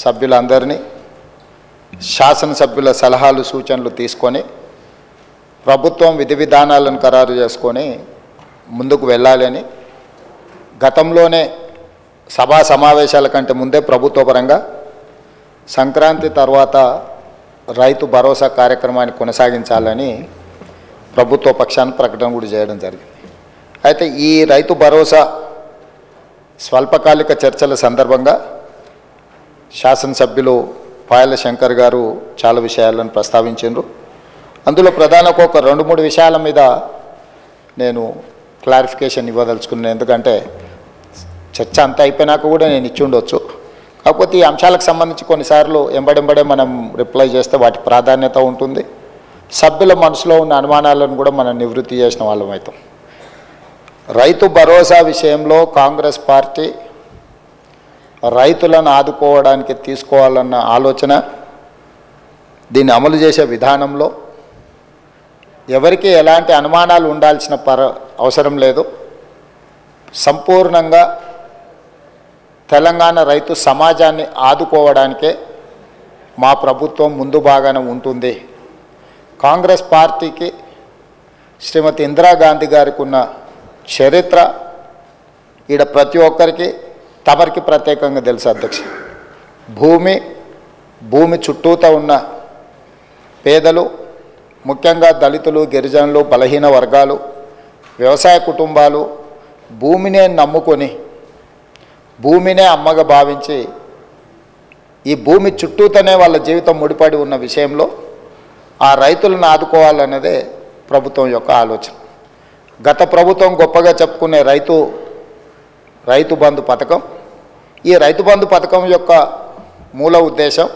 సభ్యులందరినీ శాసనసభ్యుల సలహాలు సూచనలు తీసుకొని ప్రభుత్వం విధి విధానాలను ఖరారు చేసుకొని ముందుకు వెళ్ళాలని గతంలోనే సభా సమావేశాల కంటే ముందే ప్రభుత్వ పరంగా సంక్రాంతి తర్వాత రైతు భరోసా కార్యక్రమాన్ని కొనసాగించాలని ప్రభుత్వ పక్షాన్ని ప్రకటన కూడా చేయడం జరిగింది. అయితే ఈ రైతు భరోసా స్వల్పకాలిక చర్చల సందర్భంగా శాసనసభ్యులు పాయల శంకర్ గారు చాలా విషయాలను ప్రస్తావించారు. అందులో ప్రధానంగా ఒక 2-3 విషయాల మీద నేను క్లారిఫికేషన్ ఇవ్వదలుచుకున్నాను. ఎందుకంటే చర్చ అంతా అయిపోయినాక కూడా నేను ఇచ్చి ఉండొచ్చు. కాకపోతే ఈ అంశాలకు సంబంధించి కొన్నిసార్లు ఎంబడెంబడే మనం రిప్లై చేస్తే వాటి ప్రాధాన్యత ఉంటుంది. సభ్యుల మనసులో ఉన్న అనుమానాలను కూడా మనం నివృత్తి చేసిన వాళ్ళం అవుతాం. రైతు భరోసా విషయంలో కాంగ్రెస్ పార్టీ రైతులను ఆదుకోవడానికి తీసుకోవాలన్న ఆలోచన, దీన్ని అమలు చేసే విధానంలో ఎవరికి ఎలాంటి అనుమానాలు ఉండాల్సిన అవసరం లేదు. సంపూర్ణంగా తెలంగాణ రైతు సమాజాన్ని ఆదుకోవడానికే మా ప్రభుత్వం ముందు భాగాన ఉంటుంది. కాంగ్రెస్ పార్టీకి శ్రీమతి ఇందిరాగాంధీ గారికి ఉన్న చరిత్ర ఈడ ప్రతి ఒక్కరికి తమరికి ప్రత్యేకంగా తెలుసు అధ్యక్ష. భూమి చుట్టూతా ఉన్న పేదలు, ముఖ్యంగా దళితులు, గిరిజనులు, బలహీన వర్గాలు, వ్యవసాయ కుటుంబాలు భూమినే నమ్ముకొని భూమినే అమ్మగా భావించి ఈ భూమి చుట్టూతోనే వాళ్ళ జీవితం ముడిపడి ఉన్న విషయంలో ఆ రైతులను ఆదుకోవాలన్నదే ప్రభుత్వం యొక్క ఆలోచన. గత ప్రభుత్వం గొప్పగా చెప్పుకునే రైతు బంధు పథకం, ఈ రైతు బంధు పథకం యొక్క మూల ఉద్దేశం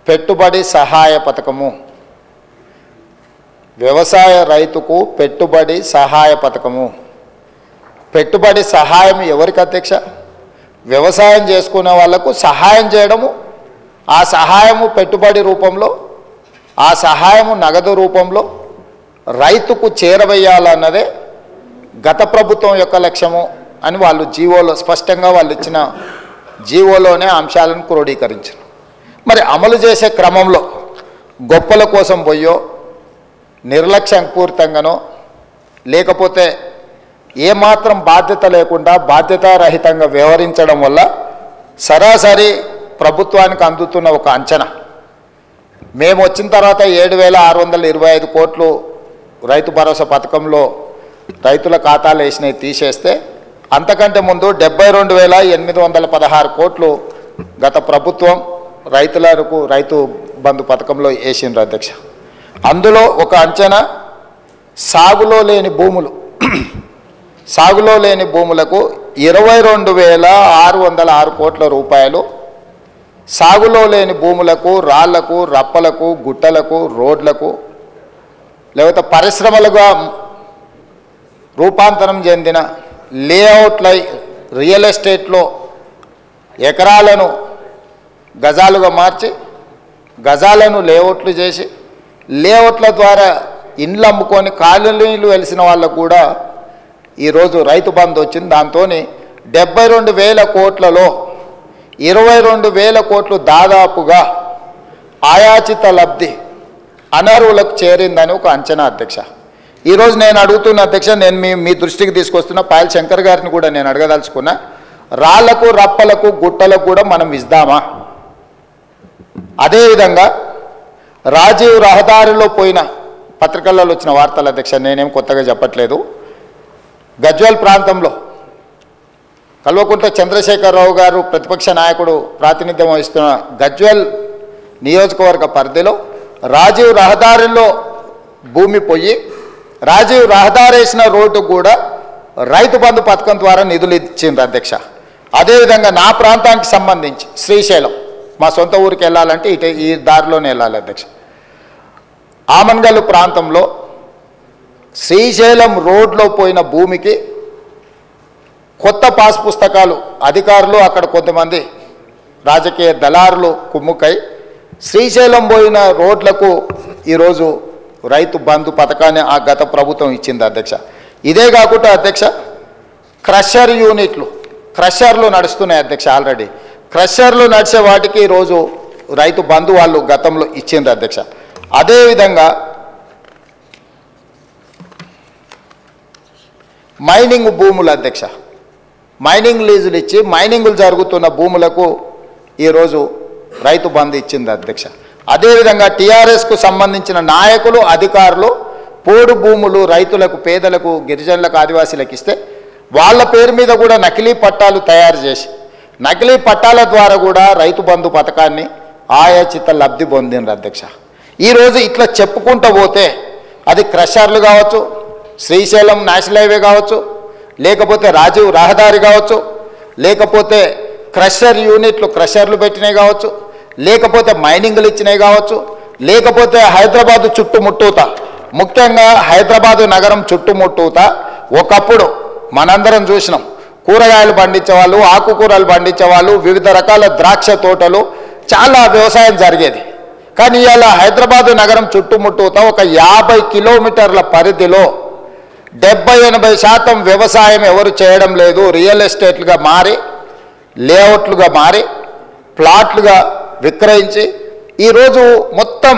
పెట్టుబడి సహాయ పథకము. వ్యవసాయ రైతుకు పెట్టుబడి సహాయ పథకము. పెట్టుబడి సహాయం ఎవరికి అధ్యక్ష? వ్యవసాయం చేసుకునే వాళ్లకు సహాయం చేయడము, ఆ సహాయము పెట్టుబడి రూపంలో, ఆ సహాయము నగదు రూపంలో రైతుకు చేరవేయాలన్నదే గత ప్రభుత్వం యొక్క లక్ష్యము అని వాళ్ళు జీవోలో స్పష్టంగా వాళ్ళు ఇచ్చిన జీవోలోనే అంశాలను క్రోడీకరించారు. మరి అమలు చేసే క్రమంలో గొప్పల కోసం పోయో నిర్లక్ష్యపూరితంగానో లేకపోతే ఏమాత్రం బాధ్యత లేకుండా బాధ్యతారహితంగా వ్యవహరించడం వల్ల సరాసరి ప్రభుత్వానికి అందుతున్న ఒక అంచనా, మేము వచ్చిన తర్వాత 7,625 కోట్లు రైతు భరోసా పథకంలో రైతుల ఖాతాలు వేసినవి తీసేస్తే అంతకంటే ముందు 72,816 కోట్లు గత ప్రభుత్వం రైతులకు రైతు బంధు పథకంలో వేసిండ్రు అధ్యక్ష. అందులో ఒక అంచనా సాగులో లేని భూములకు 22,606 కోట్ల రూపాయలు, సాగులో లేని భూములకు రాళ్లకు, రప్పలకు, గుట్టలకు, రోడ్లకు లేకపోతే పరిశ్రమలుగా రూపాంతరం చెందిన లేఅవుట్ల రియల్ ఎస్టేట్లో ఎకరాలను గజాలుగా మార్చి గజాలను లేఅవుట్లు చేసి లేఅవుట్ల ద్వారా ఇండ్లు అమ్ముకొని కాలనీలు వెలిసిన వాళ్ళకు కూడా ఈరోజు రైతు బంధు వచ్చింది. దాంతో 72,000 కోట్లలో 22,000 కోట్లు దాదాపుగా ఆయాచిత లబ్ధి అనర్హులకు చేరిందని ఒక అంచనా అధ్యక్ష. ఈరోజు నేను అడుగుతున్న అధ్యక్ష, నేను మీ దృష్టికి తీసుకొస్తున్న పాయల్ శంకర్ గారిని కూడా నేను అడగదలుచుకున్నా, రాళ్లకు, రప్పలకు, గుట్టలకు కూడా మనం ఇద్దామా? అదేవిధంగా రాజీవ్ రహదారిలో పోయిన పత్రికలలో వచ్చిన వార్తలు అధ్యక్ష, నేనేం కొత్తగా చెప్పట్లేదు. గజ్వేల్ ప్రాంతంలో కల్వకుంట్ల చంద్రశేఖరరావు గారు ప్రతిపక్ష నాయకుడు ప్రాతినిధ్యం వహిస్తున్న గజ్వేల్ నియోజకవర్గ పరిధిలో రాజీవ్ రహదారిలో భూమి పోయి రాజీవ్ రహదారి వేసిన రోడ్డు కూడా రైతు బంధు పథకం ద్వారా నిధులు ఇచ్చింది అధ్యక్ష. అదేవిధంగా నా ప్రాంతానికి సంబంధించి శ్రీశైలం, మా సొంత ఊరికి వెళ్ళాలంటే ఈ దారిలోనే వెళ్ళాలి అధ్యక్ష. ఆమన్గల్ ప్రాంతంలో శ్రీశైలం రోడ్లో పోయిన భూమికి కొత్త పాస్ పుస్తకాలు అధికారులు, అక్కడ కొంతమంది రాజకీయ దళారులు కుమ్ముకై శ్రీశైలం పోయిన రోడ్లకు ఈరోజు రైతు బంధు పథకాన్ని ఆ గత ప్రభుత్వం ఇచ్చింది అధ్యక్ష. ఇదే కాకుండా అధ్యక్ష క్రషర్లు నడుస్తున్నాయి అధ్యక్ష. ఆల్రెడీ క్రషర్లు నడిచే వాటికి ఈరోజు రైతు బంధు వాళ్ళు గతంలో ఇచ్చిండ్రు అధ్యక్ష. అదేవిధంగా మైనింగ్ భూములు అధ్యక్ష, మైనింగ్ లీజులు ఇచ్చి మైనింగులు జరుగుతున్న భూములకు ఈరోజు రైతు బంధు ఇచ్చింది అధ్యక్ష. అదేవిధంగా టీఆర్ఎస్కు సంబంధించిన నాయకులు అధికారులు పోడు భూములు రైతులకు, పేదలకు, గిరిజనులకు, ఆదివాసీలకు ఇస్తే వాళ్ళ పేరు మీద కూడా నకిలీ పట్టాలు తయారు చేసి నకిలీ పట్టాల ద్వారా కూడా రైతు బంధు పథకాన్ని ఆయాచిత లబ్ధి పొందిండ్రు అధ్యక్ష. ఈరోజు ఇట్లా చెప్పుకుంటూ పోతే అది క్రషర్లు కావచ్చు, శ్రీశైలం నేషనల్ హైవే కావచ్చు, లేకపోతే రాజీవ్ రహదారి కావచ్చు, లేకపోతే క్రషర్ యూనిట్లు క్రషర్లు పెట్టినవి కావచ్చు, లేకపోతే మైనింగ్లు ఇచ్చినవి కావచ్చు, లేకపోతే హైదరాబాదు చుట్టుముట్టూత, ముఖ్యంగా హైదరాబాదు నగరం చుట్టుముట్టూత ఒకప్పుడు మనందరం చూసినాం. కూరగాయలు పండించేవాళ్ళు, ఆకుకూరలు పండించేవాళ్ళు, వివిధ రకాల ద్రాక్ష తోటలు, చాలా వ్యవసాయం జరిగేది. కానీ ఇవాళ హైదరాబాదు నగరం చుట్టుముట్టూత ఒక 50 కిలోమీటర్ల పరిధిలో 70-80% వ్యవసాయం ఎవరు చేయడం లేదు. రియల్ ఎస్టేట్లుగా మారి, లేఅవుట్లుగా మారి, ప్లాట్లుగా విక్రయించి ఈరోజు మొత్తం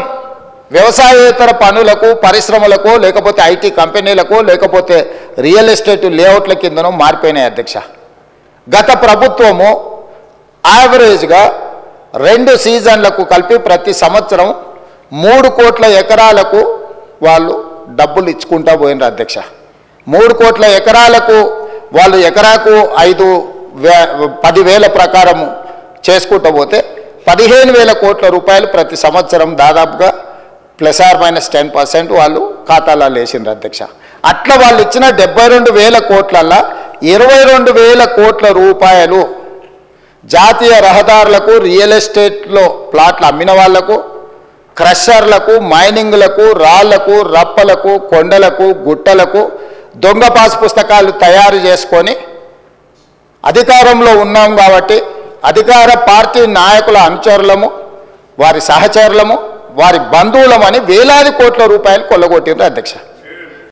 వ్యవసాయేతర పనులకు, పరిశ్రమలకు, లేకపోతే ఐటీ కంపెనీలకు, లేకపోతే రియల్ ఎస్టేట్ లేఅవుట్ల కిందనూ మారిపోయినాయి అధ్యక్ష. గత ప్రభుత్వము యావరేజ్గా 2 సీజన్లకు కలిపి ప్రతి సంవత్సరం 3 కోట్ల ఎకరాలకు వాళ్ళు డబ్బులు ఇచ్చుకుంటూ పోయినారు అధ్యక్ష. 3 కోట్ల ఎకరాలకు వాళ్ళు ఎకరాకు 10,000 ప్రకారము చేసుకుంటూ పోతే 15,000 కోట్ల రూపాయలు ప్రతి సంవత్సరం దాదాపుగా ±10% వాళ్ళు ఖాతాలలో వేసిండ్రు అధ్యక్ష. అట్లా వాళ్ళు ఇచ్చిన 72,000 కోట్లల్లో 22,000 కోట్ల రూపాయలు జాతీయ రహదారులకు, రియల్ ఎస్టేట్లో ప్లాట్లు అమ్మిన వాళ్లకు, క్రషర్లకు, మైనింగ్లకు, రాళ్లకు, రప్పలకు, కొండలకు, గుట్టలకు దొంగ పాస్ పుస్తకాలు తయారు చేసుకొని అధికారంలో ఉన్నాం కాబట్టి అధికార పార్టీ నాయకుల అనుచరులము, వారి సహచరులము, వారి బంధువులమని వేలాది కోట్ల రూపాయలు కొల్లగొట్టిండ్రు అధ్యక్ష.